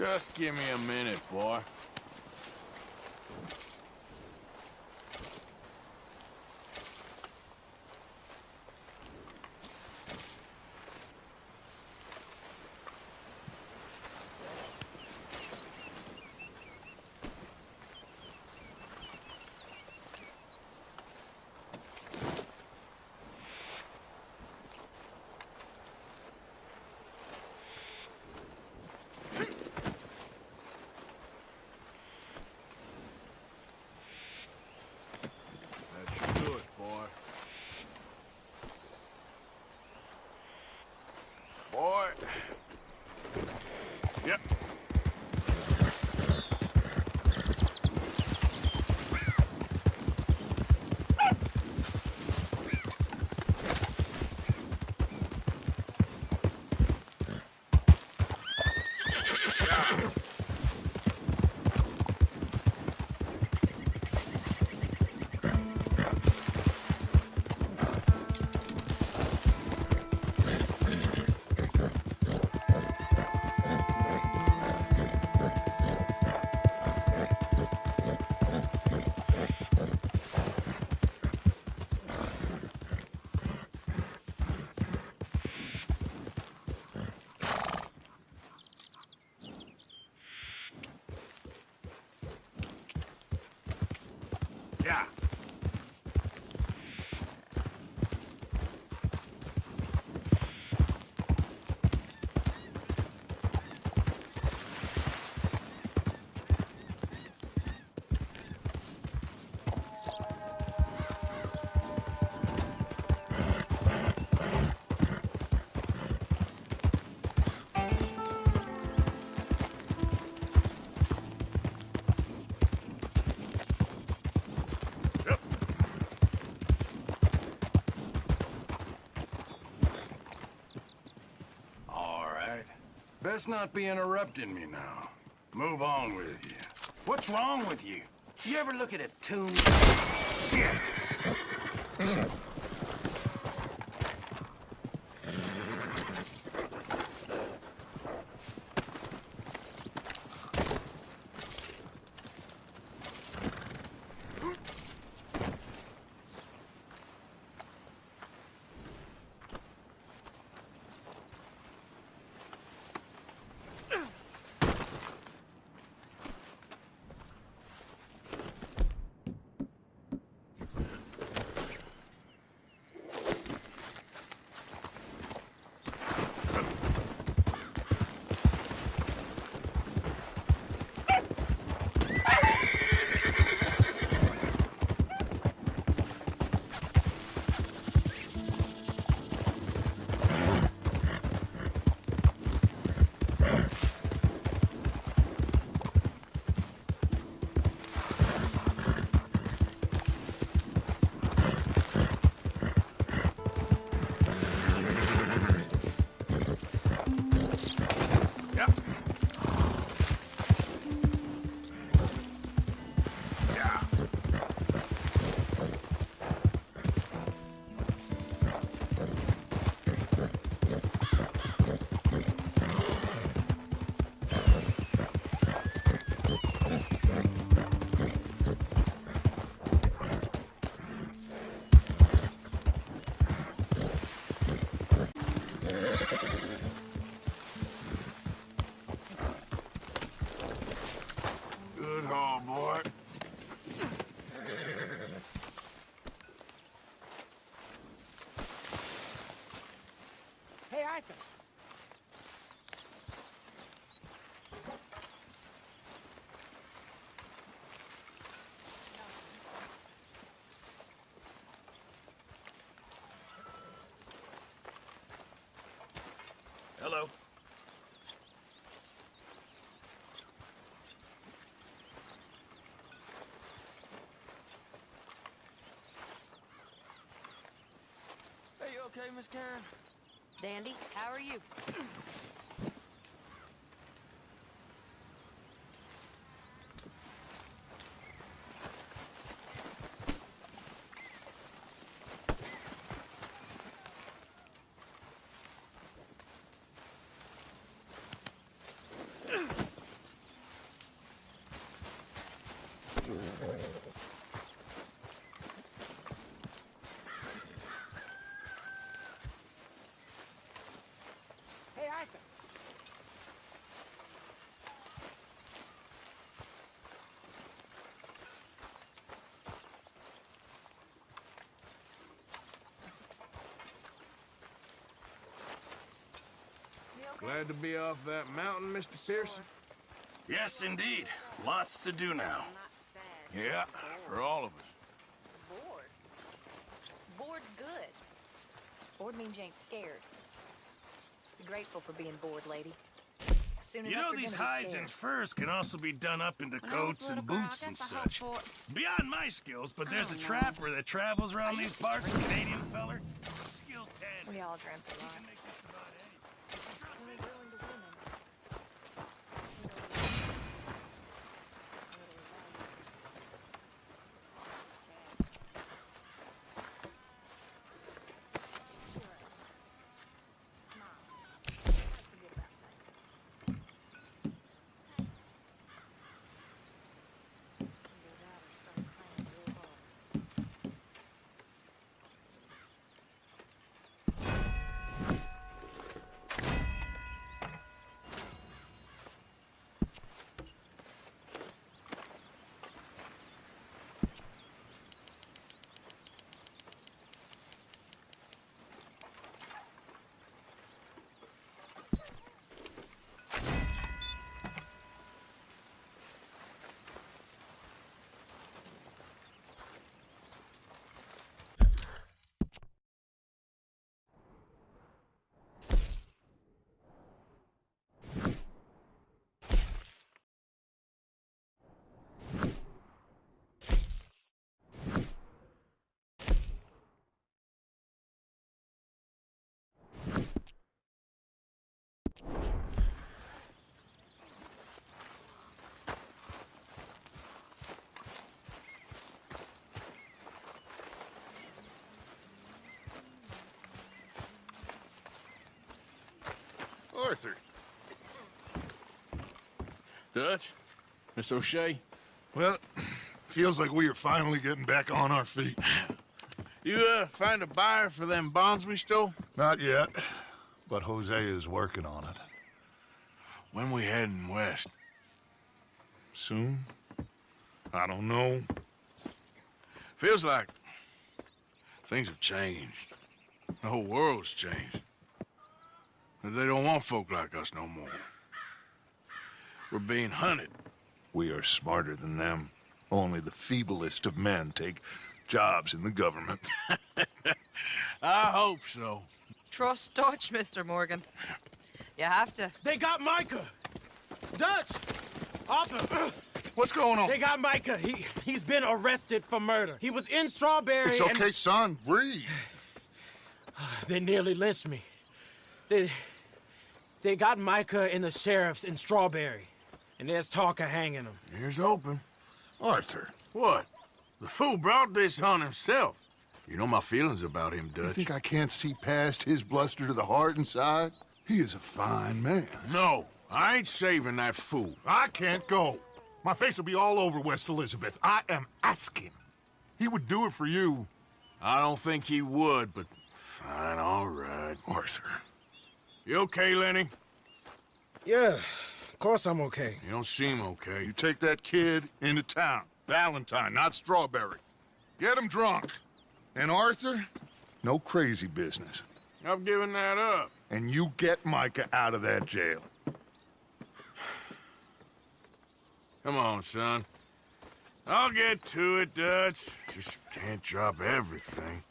Just give me a minute, boy. That should do it, boy. Boy. Yep. Yeah. All right. Best not be interrupting me now. Move on with you. What's wrong with you? You ever look at a tomb? Shit! Good haul, boy. Hey, Arthur. Hello. Are you okay, Miss Karen? Dandy, how are you? Glad to be off that mountain, Mr. Pearson? Yes, indeed. Lots to do now. Yeah, for all of us. Bored. Bored's good. Bored means you ain't scared. Be grateful for being bored, lady. Soon You enough, know, you're these gonna be hides scared. and furs can also be done up into coats and boots and such. Beyond my skills, but there's a trapper that travels around these parts, a Canadian feller. Skilled hand. We all dreamt a lot. Can make just about anything. Only willing to women. Arthur. Dutch? Miss O'Shea? Well, feels like we are finally getting back on our feet. You, find a buyer for them bonds we stole? Not yet, but Jose is working on it. When we heading west? Soon? I don't know. Feels like things have changed. The whole world's changed. But they don't want folk like us no more. We're being hunted. We are smarter than them. Only the feeblest of men take jobs in the government. I hope so. Trust Dutch, Mr. Morgan. You have to. They got Micah! Dutch! Arthur! What's going on? They got Micah. He's been arrested for murder. He was in Strawberry It's okay, son. Breathe. They nearly lynched me. They got Micah and the sheriffs in Strawberry. And there's talk of hanging him. Here's hoping. Arthur, What? The fool brought this on himself. You know my feelings about him, you Dutch. think I can't see past his bluster to the heart inside? He is a fine man. No, I ain't saving that fool. I can't go. My face will be all over West Elizabeth. I am asking. He would do it for you. I don't think he would, but fine, all right. Arthur. You okay, Lenny? Yeah, of course I'm okay. You don't seem okay. You take that kid into town. Valentine, not Strawberry. Get him drunk. And Arthur, no crazy business. I've given that up. And you get Micah out of that jail. Come on, son. I'll get to it, Dutch. Just can't drop everything.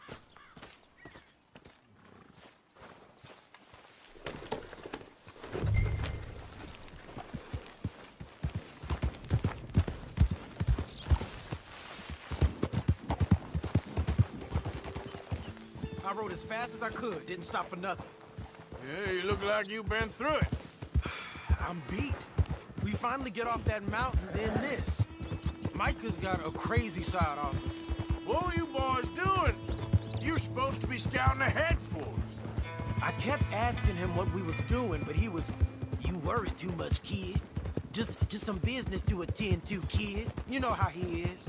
I rode as fast as I could, didn't stop for nothing. Yeah, you look like you've been through it. I'm beat. We finally get off that mountain, then this. Micah's got a crazy side off. What were you boys doing? You were supposed to be scouting ahead for us. I kept asking him what we was doing, but he was, "You worry too much, kid. Just some business to attend to, kid. You know how he is."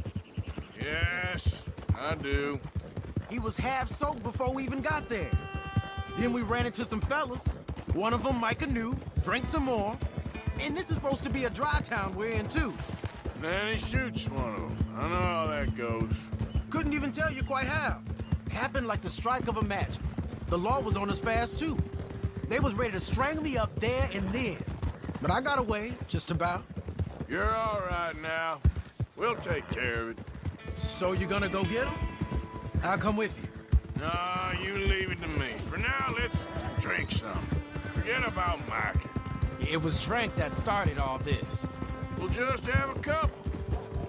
Yes, I do. He was half soaked before we even got there. Then we ran into some fellas. One of them Micah knew, drank some more. And this is supposed to be a dry town we're in, too. Then he shoots one of them. I know how that goes. Couldn't even tell you quite how. Happened like the strike of a match. The law was on us fast, too. They was ready to strangle me up there and then. But I got away, just about. You're all right now. We'll take care of it. So you gonna go get them? I'll come with you. No, you leave it to me. For now, let's drink some. Forget about Mike. It was drink that started all this. We'll just have a couple.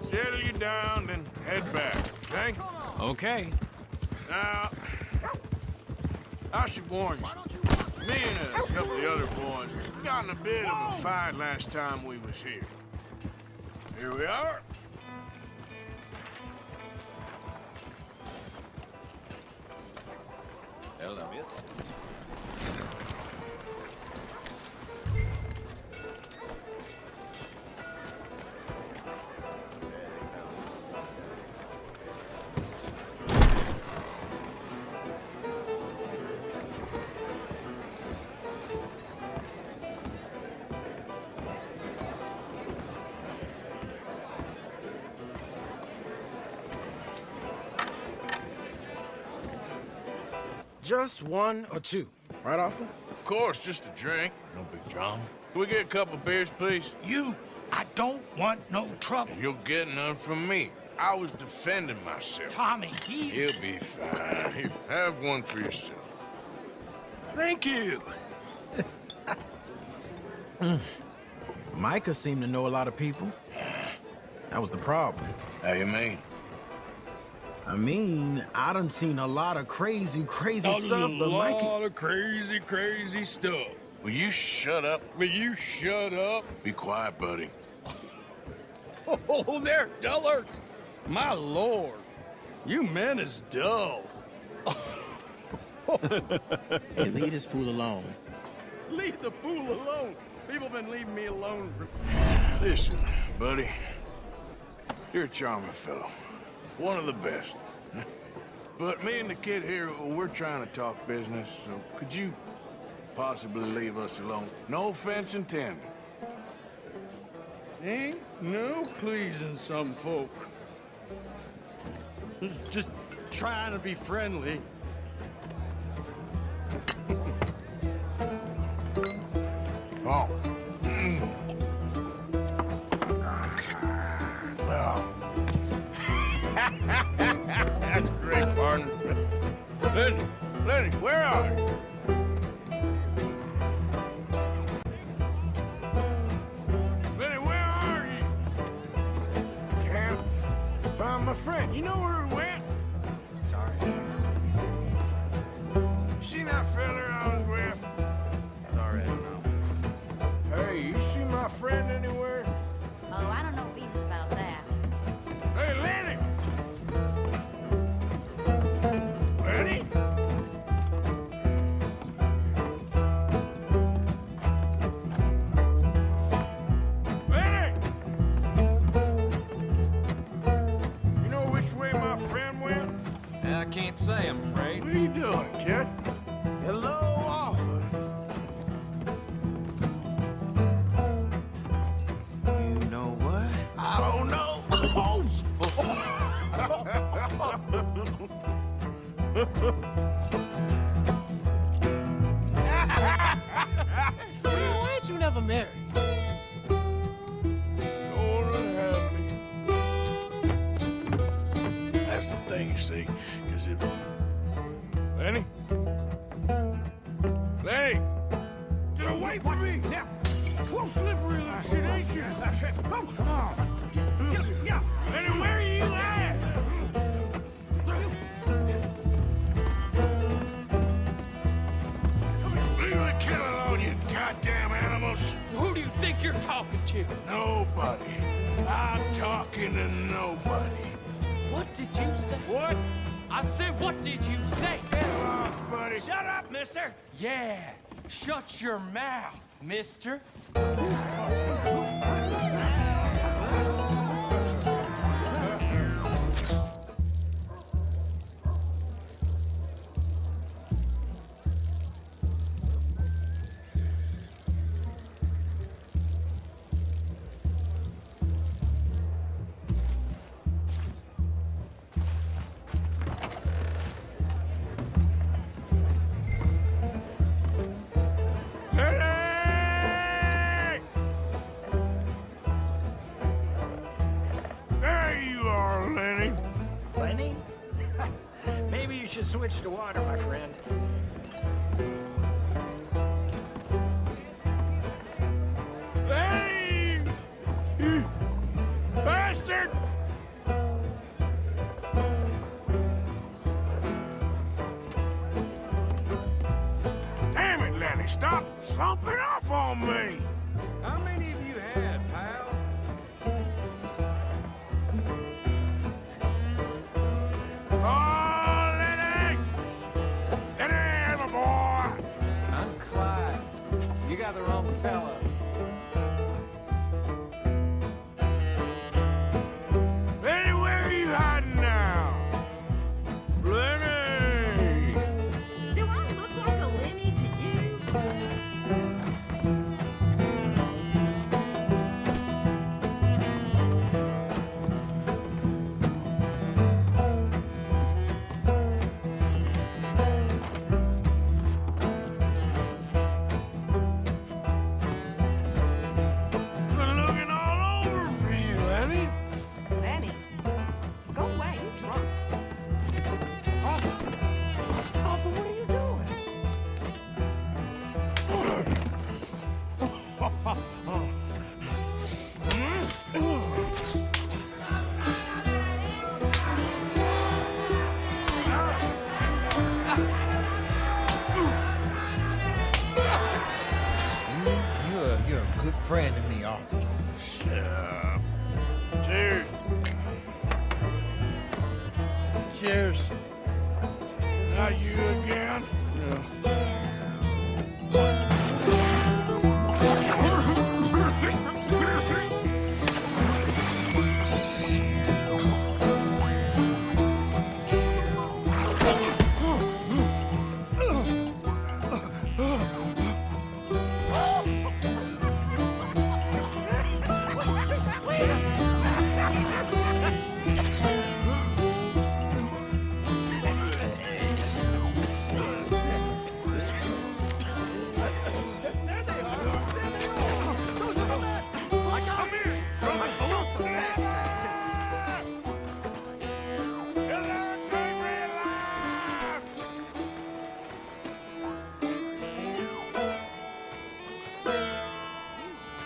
Settle you down, then head back, okay? Okay. Now, I should warn you. Me and a couple of the other boys, we got in a bit of a fight last time we was here. Here we are. Hello, miss. Just one or two, right, Arthur? Of course, just a drink. No big drama. Can we get a couple of beers, please? I don't want no trouble. You'll get none from me. I was defending myself. Tommy, he's... He'll be fine. Here, have one for yourself. Thank you. Micah seemed to know a lot of people. That was the problem. How you mean? I mean, I done seen a lot of crazy stuff, but Micah... of crazy stuff. Will you shut up? Will you shut up? Be quiet, buddy. Oh, they're dullards. My lord, you men is dull. Hey, leave this fool alone. Leave the fool alone. People been leaving me alone for... Listen, buddy. You're a charming fellow. One of the best. But me and the kid here, we're trying to talk business, so could you possibly leave us alone? No offense intended. Ain't no pleasing some folk. Just trying to be friendly. Oh. Well. That's great, partner. Lenny, where are you? Lenny, where are you? Can't find my friend. You know where he went? Sorry. See that fella I was with? Sorry, I don't know. Hey, you see my friend anywhere? Oh, I don't know beats about that. Hey, Lenny! Lenny? Lenny! You know which way my friend went? I can't say, I'm afraid. What are you doing, kid? Hello, Arthur. You know what? I don't know. Why ain't you never married? Lord help me. That's the thing, you see, because it... Lenny? Lenny! Get away from me! Now! Whoa, slippery little shit, ain't you? Oh, come on! Lenny, where are you at? Leave the kid alone, you goddamn animals! Who do you think you're talking to? Nobody. I'm talking to nobody. What did you say? What? I said, what did you say? Get off, buddy. Shut up, mister! Yeah, shut your mouth, mister. switch to water, my friend. Lenny! You bastard! Damn it, Lenny, stop slumping off on me! How many have you had, pal? Oh, Lenny! Lenny, my boy! I'm Clyde. You got the wrong fella. Lenny, where are you hiding now? Lenny! Do I look like a Lenny to you? Been looking all over for you, Lenny. Lenny? Go away, you're drunk. Arthur! Arthur, what are you doing? You're a good friend to me, Arthur. Cheers. Cheers. Not you again?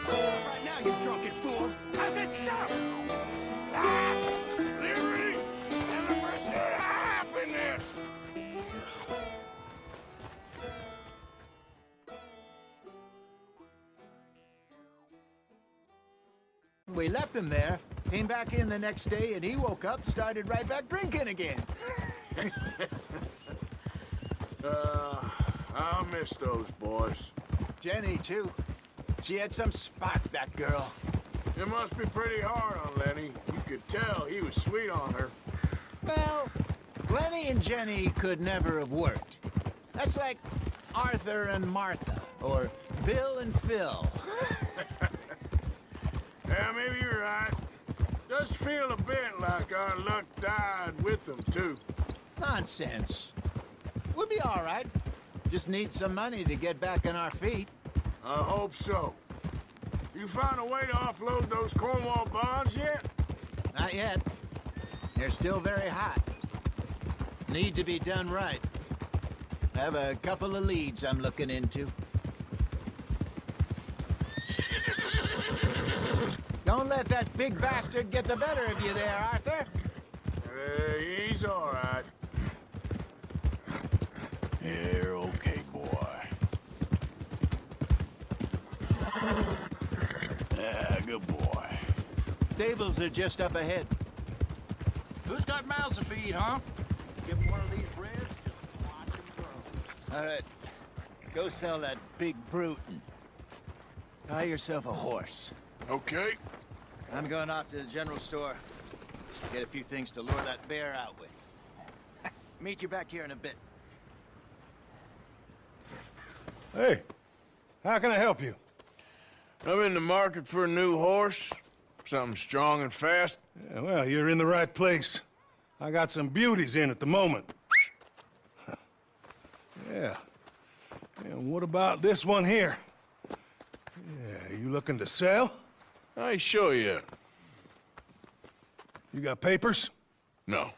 Right now, you drunken fool. I said stop! Liberty and the pursuit of happiness. We left him there, came back in the next day, and he woke up, started right back drinking again. I'll miss those boys. Jenny, too. She had some spot, that girl. It must be pretty hard on Lenny. You could tell he was sweet on her. Well, Lenny and Jenny could never have worked. That's like Arthur and Martha, or Bill and Phil. Yeah, maybe you're right. Does feel a bit like our luck died with them, too. Nonsense. We'll be all right. Just need some money to get back on our feet. I hope so. You found a way to offload those Cornwall bonds yet? Not yet. They're still very hot. Need to be done right. I have a couple of leads I'm looking into. Don't let that big bastard get the better of you there, Arthur. He's all right. You're okay, boy. Yeah, good boy. Stables are just up ahead. Who's got mouths to feed, huh? Give him one of these ribs, just watch him grow. All right. Go sell that big brute and buy yourself a horse. Okay. I'm going off to the general store. Get a few things to lure that bear out with. Meet you back here in a bit. Hey, how can I help you? I'm in the market for a new horse. Something strong and fast. Yeah, well, you're in the right place. I got some beauties in at the moment. Yeah. And what about this one here? Yeah, you looking to sell? I ain't sure yet. You got papers? No.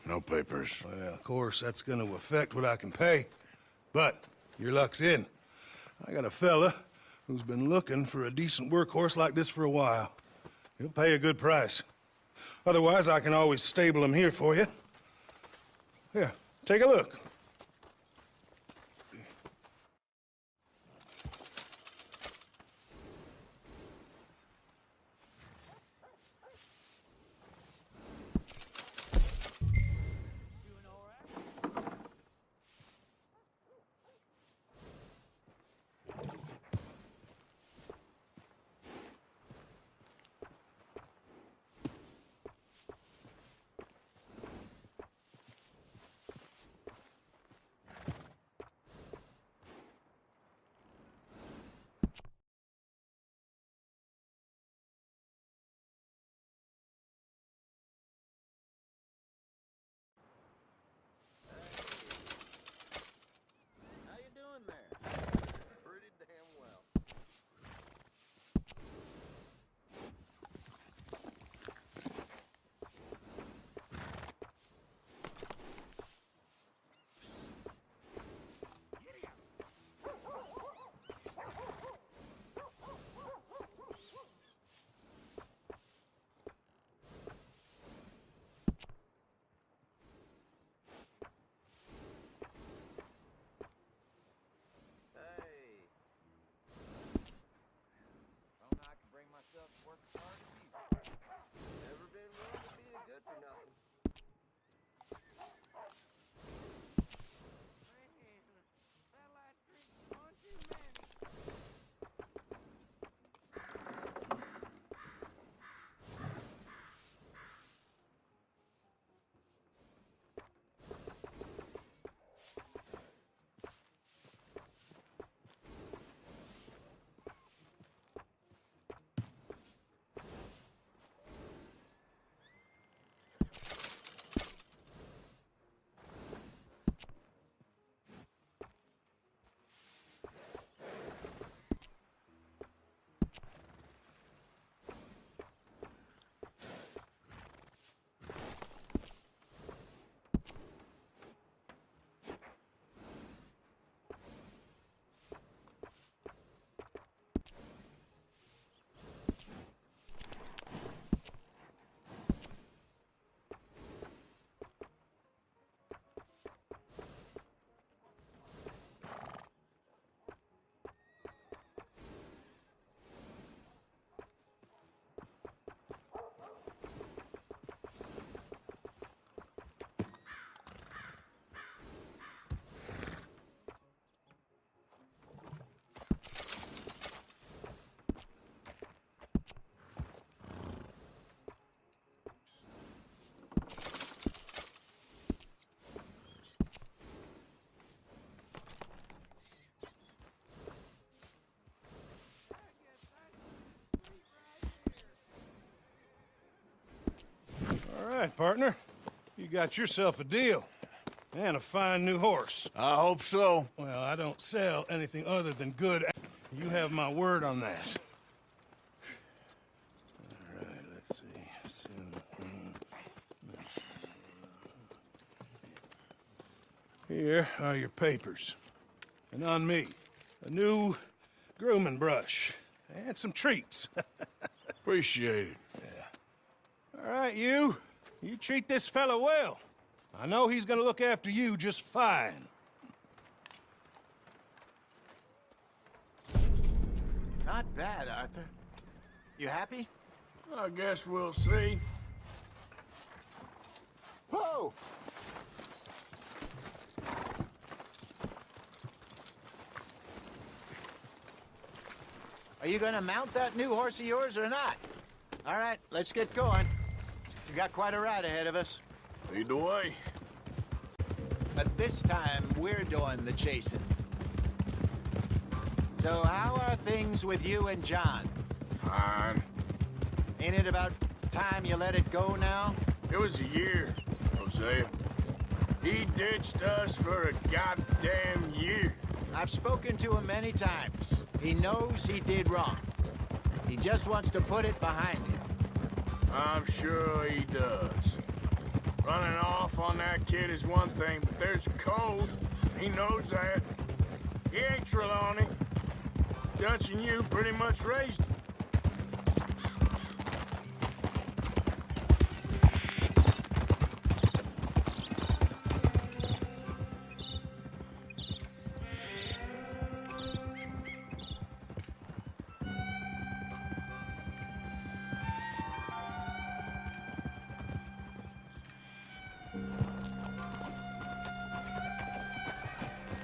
No papers. Well, of course, that's gonna affect what I can pay. But your luck's in. I got a fella who's been looking for a decent workhorse like this for a while. He'll pay a good price. Otherwise, I can always stable him here for you. Here, take a look. How you doing there? Pretty damn well. Hey. Don't I can bring myself to work as hard as you. Never been one to be a good for nothing. All right, partner. You got yourself a deal. And a fine new horse. I hope so. Well, I don't sell anything other than good. You have my word on that. All right, let's see. Here are your papers. And on me, a new grooming brush. And some treats. Appreciate it. All right, you treat this fella well. I know he's gonna look after you just fine. Not bad, Arthur. You happy? I guess we'll see. Whoa! Are you gonna mount that new horse of yours or not? All right, let's get going. We got quite a ride ahead of us. Lead the way. But this time, we're doing the chasing. So how are things with you and John? Fine. Ain't it about time you let it go now? It was a year, Hosea. He ditched us for a goddamn year. I've spoken to him many times. He knows he did wrong. He just wants to put it behind him. I'm sure he does. Running off on that kid is one thing, but there's a code. He knows that. He ain't Trelawney. Dutch and you pretty much raised him.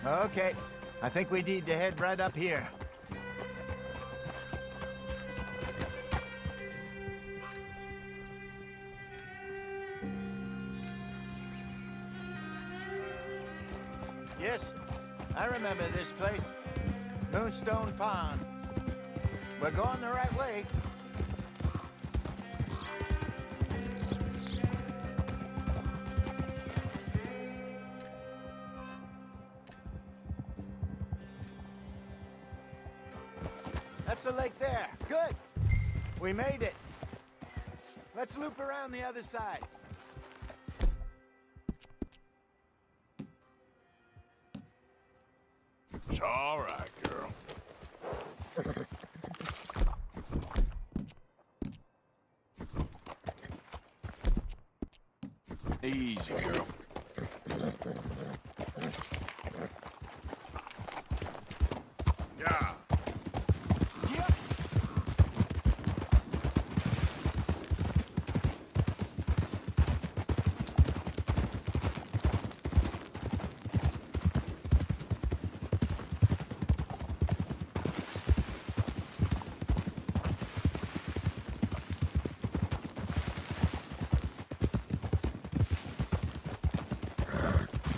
Okay, I think we need to head right up here. Yes, I remember this place. Moonstone Pond. We're going the right way. That's the lake there. Good. We made it. Let's loop around the other side. It's all right, girl. Easy, girl. Yeah.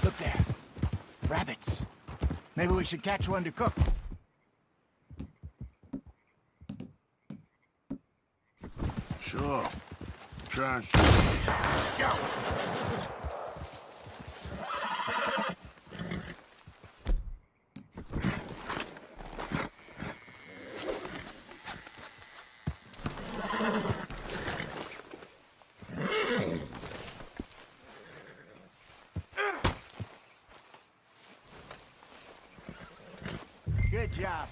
Look there. Rabbits. Maybe we should catch one to cook. Sure. Try and shoot. Go! Good job.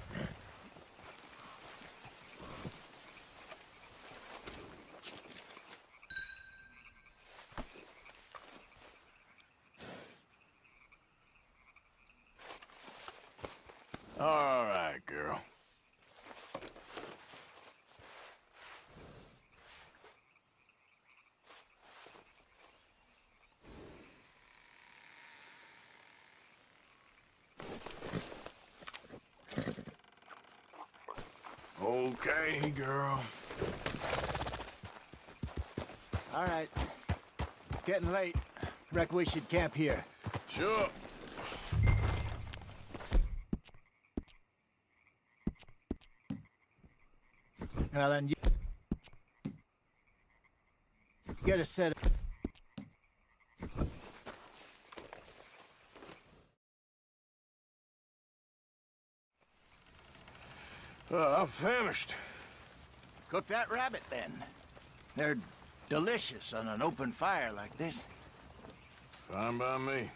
All right, girl. Okay, girl. All right. It's getting late. Reckon we should camp here. Sure. Well, then you get a set of... I'm famished. Cook that rabbit, then. They're delicious on an open fire like this. Fine by me.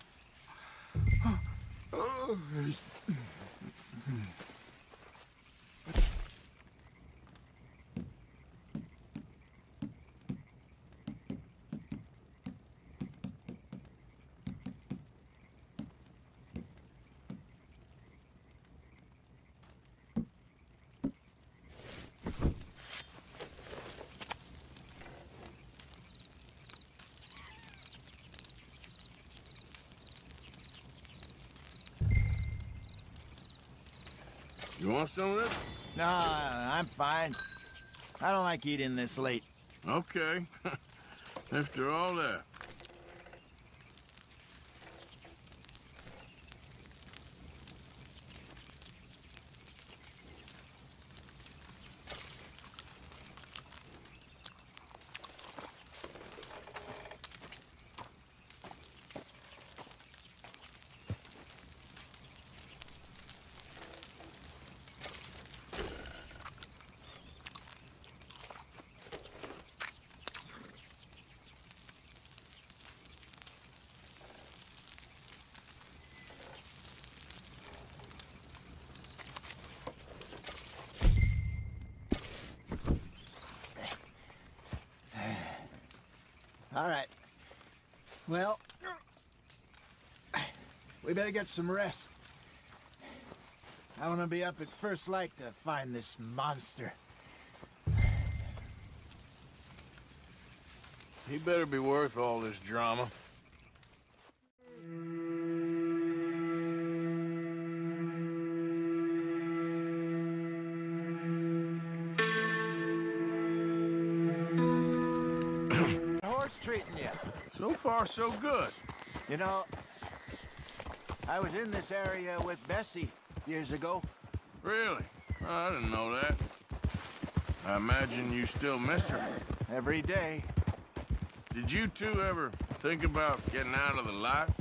You want some of this? No, I'm fine. I don't like eating this late. Okay. After all that. Well, we better get some rest. I want to be up at first light to find this monster. He better be worth all this drama. Horse treating you? So far, so good. You know, I was in this area with Bessie years ago. Really? Oh, I didn't know that. I imagine you still miss her. Every day. Did you two ever think about getting out of the life?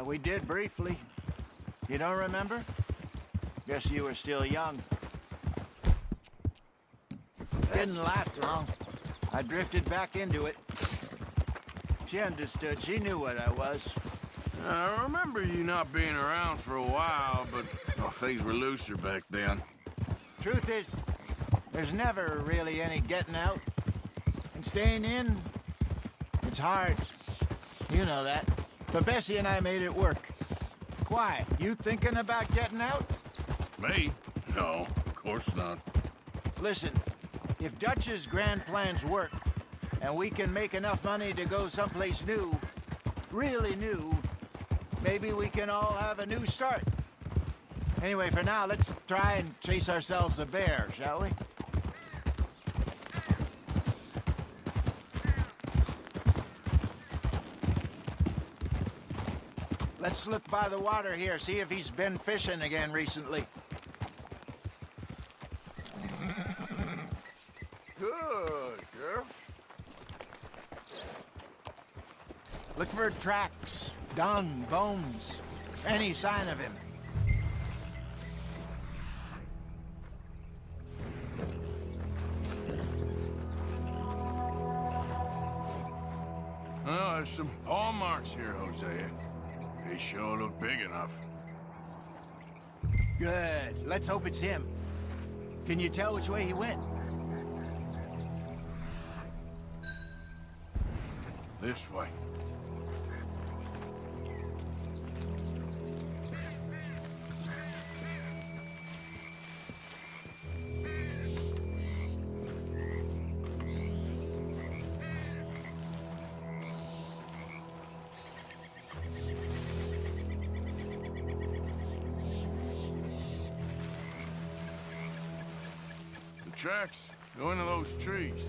We did briefly. You don't remember? Guess you were still young. Didn't last long. I drifted back into it. She understood. She knew what I was. I remember you not being around for a while, but things were looser back then. Truth is, there's never really any getting out. And staying in, it's hard. You know that. But Bessie and I made it work. Why? You thinking about getting out? Me? No, of course not. Listen, if Dutch's grand plans work, and we can make enough money to go someplace new, really new, maybe we can all have a new start. Anyway, for now, let's try and chase ourselves a bear, shall we? Let's look by the water here, see if he's been fishing again recently. Good, girl. Look for tracks, dung, bones, any sign of him. Well, there's some paw marks here, Hosea. They sure look big enough. Good. Let's hope it's him. Can you tell which way he went? This way. The tracks go into those trees.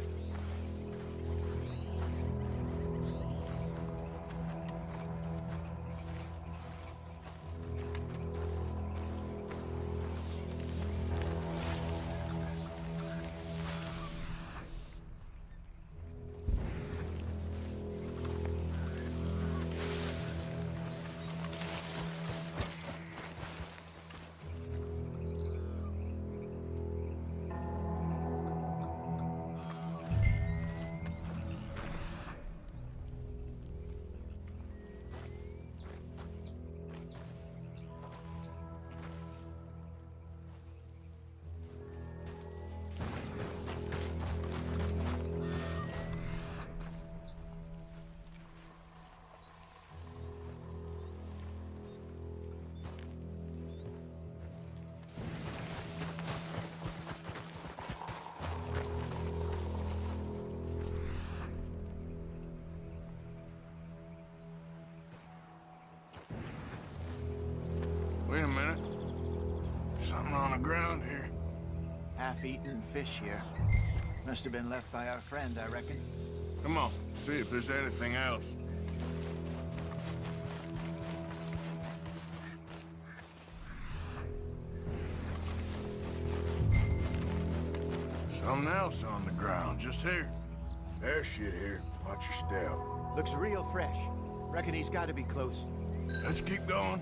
Wait a minute. Something on the ground here. Half-eaten fish here. Must have been left by our friend, I reckon. Come on, see if there's anything else. Something else on the ground, just here. There's shit here. Watch your step. Looks real fresh. Reckon he's got to be close. Let's keep going.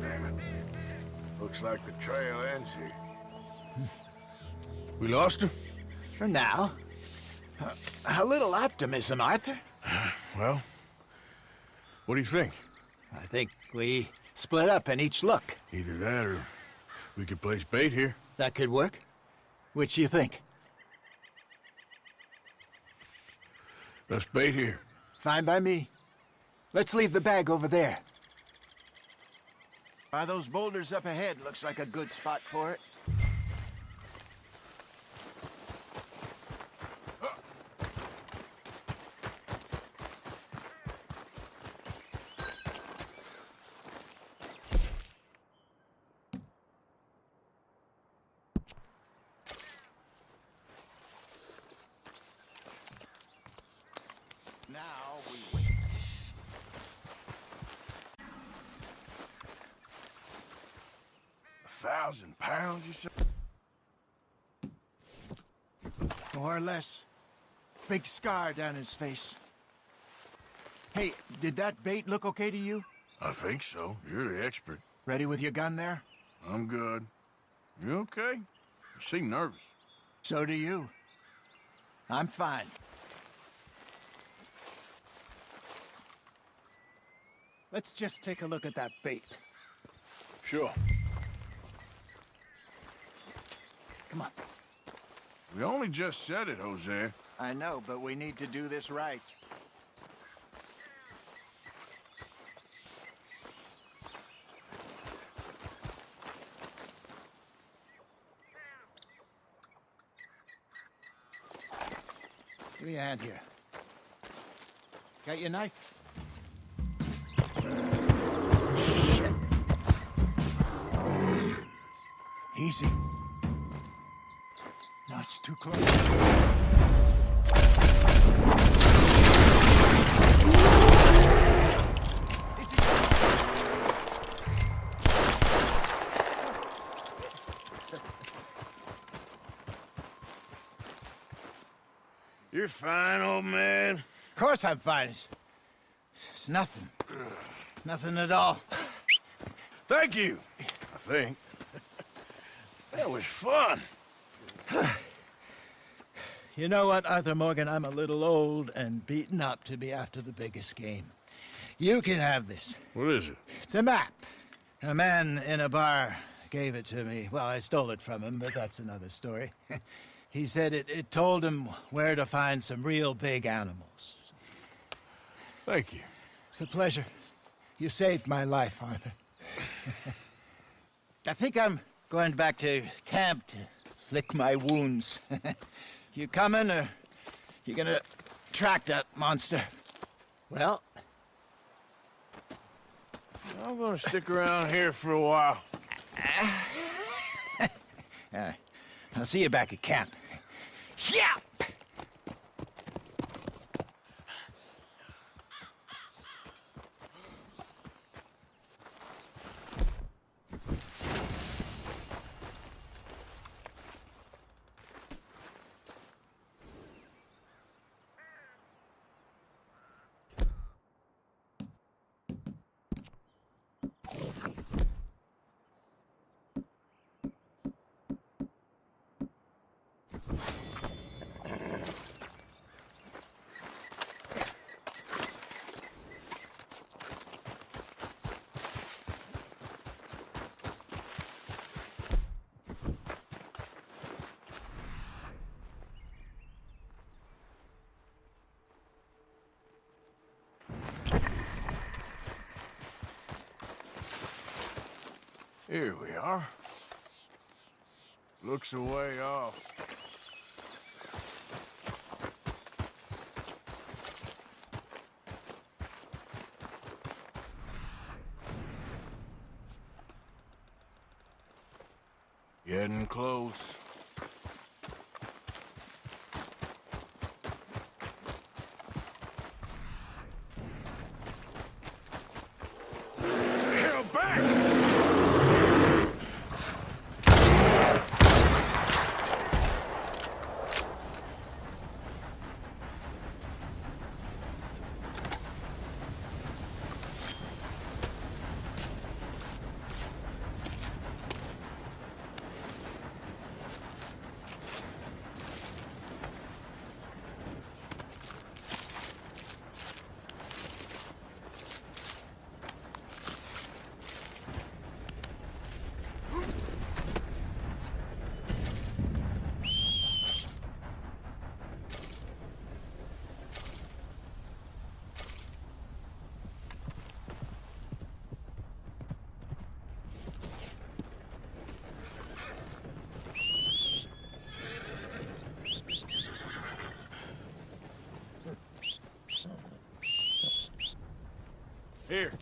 Damn it. Looks like the trail ends here. We lost him? For now. A little optimism, Arthur. Well, What do you think? I think we split up and each look. Either that or we could place bait here. That could work. Which you think? Let's bait here. Fine by me. Let's leave the bag over there. By those boulders up ahead, looks like a good spot for it. Now we wait. £1,000, you said? More or less. Big scar down his face. Hey, did that bait look okay to you? I think so. You're the expert. Ready with your gun there? I'm good. You okay? You seem nervous. So do you. I'm fine. Let's just take a look at that bait. Sure. Come on. We only just said it, Jose. I know, but we need to do this right. Give me a hand here. Got your knife? Shit. Easy. No, it's too close. You're fine, old man. Of course I'm fine. It's nothing. Nothing at all. Thank you, I think. That was fun. You know what, Arthur Morgan? I'm a little old and beaten up to be after the biggest game. You can have this. What is it? It's a map. A man in a bar gave it to me. Well, I stole it from him, but that's another story. He said it told him where to find some real big animals. Thank you. It's a pleasure. You saved my life, Arthur. I think I'm going back to camp to lick my wounds. You coming, or you gonna track that monster? Well, I'm gonna stick around here for a while. I'll see you back at camp. Yeah! Here we are. Looks a way off. Getting close. Hell, back! Here.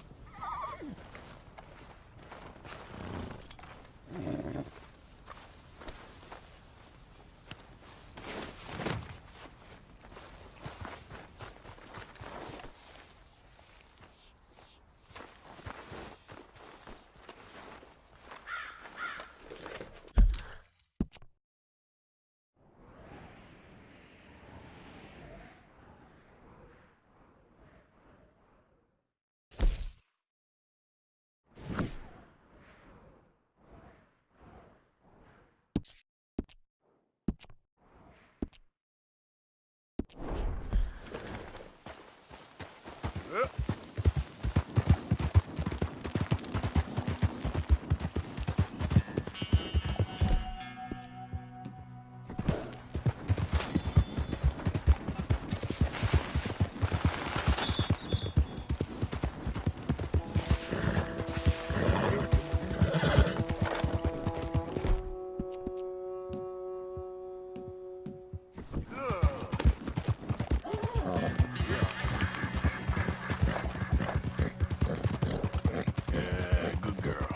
Yeah, good girl.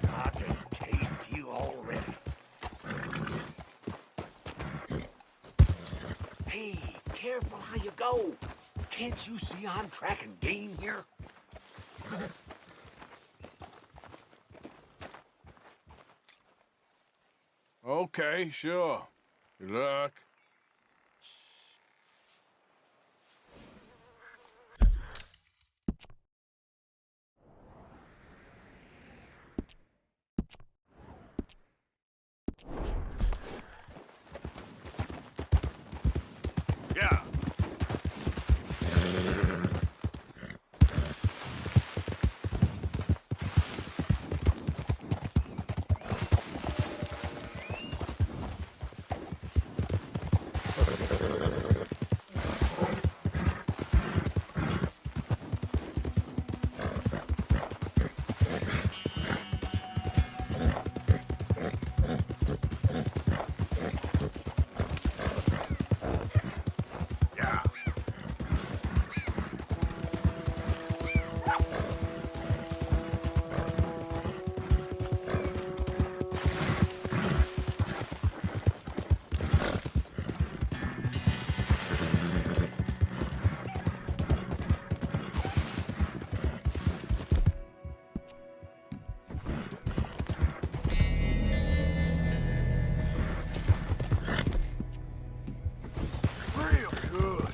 I can taste you already. Hey, careful how you go. Can't you see I'm tracking game here? Okay, sure. Good luck. Yeah. Real good.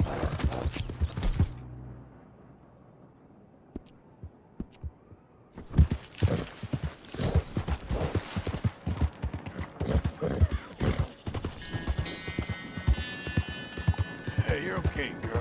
Hey, you're okay, girl.